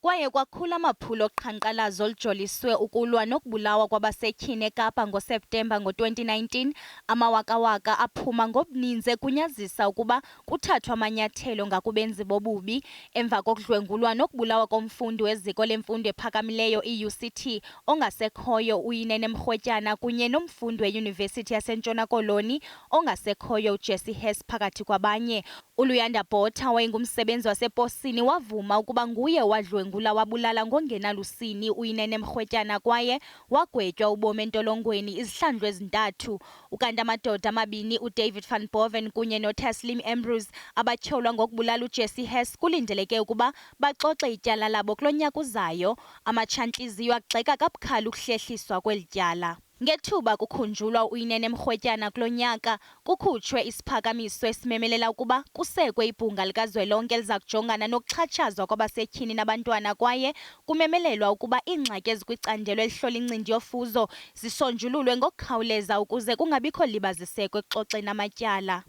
Kwaye kwakhula amaphulo oqhankqalazo olujoliswe ukulwa nokubulawa kwabasetyhini eKapa ngoSeptemba ngo-2019, amawakawaka aphuma ngobuninzi ekunyazisa ukuba kuthathwe amanyathelo ngakubenzi bobubi emva kokudlwengulwa nokubulawa komfundi weziko lemfundo ephakamileyo i-UCT ongasekhoyo uYinene Mrhwetyana kunye nomfundi weYunivesithi yaseNtshona Koloni ongasekhoyo uJesse Hess phakathi kwabanye. UIindaba owayengumsebenzi waseposini wavuma ukuba nguye wadlwengula wabulala ngongenalusini uYinene Mrhwetyana kwaye wagwetywa ubomi entolongweni izihlandlo ezintathu. Ukanti amadoda amabini uDavid van Boven kunye noTaslim Ambrose abatyholwa ngokubulala uJesse Hess kulindeleke ukuba baxoxe ityala labo kulo nyaka uzayo. Amatshantliziyo agxeka kabukhali ukuhlehliswa kweli tyala. Ngethuba kukhunjulwa uYinene Mrhwetyana kulo nyaka, kukhutshwe isiphakamiso esimemelela ukuba kusekwe ibhunga likazwelonke eliza kujongana nokuxhatshazwa kwabasetyhini nabantwana kwaye kumemelelwa ukuba iingxaki ezikwicandelo elihlola incindi yofuzo zisonjululwe ngokukhawuleza ukuze kungabikho libaziseko ekuxoxeni amatyala.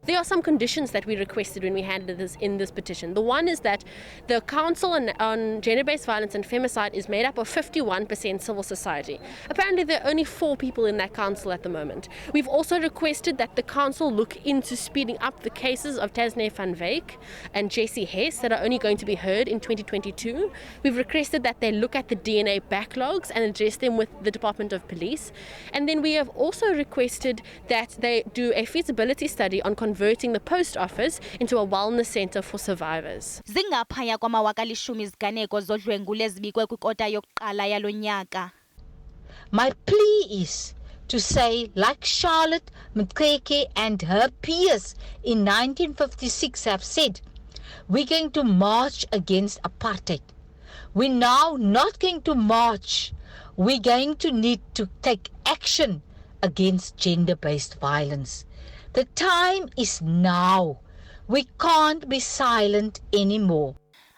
There are some conditions that we requested when we handed this in this petition. The one is that the Council on Gender-Based Violence and Femicide is made up of 51% civil society. Apparently there are only 4 people in that council at the moment. We've also requested that the council look into speeding up the cases of Tasneem van Wyk and Jesse Hess that are only going to be heard in 2022. We've requested that they look at the DNA backlogs and address them with the Department of Police. And then we have also requested that they do a feasibility study on converting the post office into a wellness center for survivors. Zingaphaya kwamawaka lishumi iziganeko zodlwengulo ezibikwe kwikota yokuqala yalo nyaka. My plea is to say, like Charlotte Mtkeke and her peers in 1956 have said, we're going to march against apartheid. We're now not going to march. We're going to need to take action against gender-based violence. The time is now. We can't be silent anymore.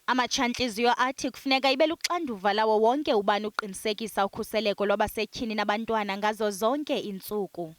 Amatshantliziyo athi kufuneka ibe luxanduva lawo wonke ubani uqinisekisa ukhuseleko lwabasetyhini nabantwana ngazo zonke iintsuku.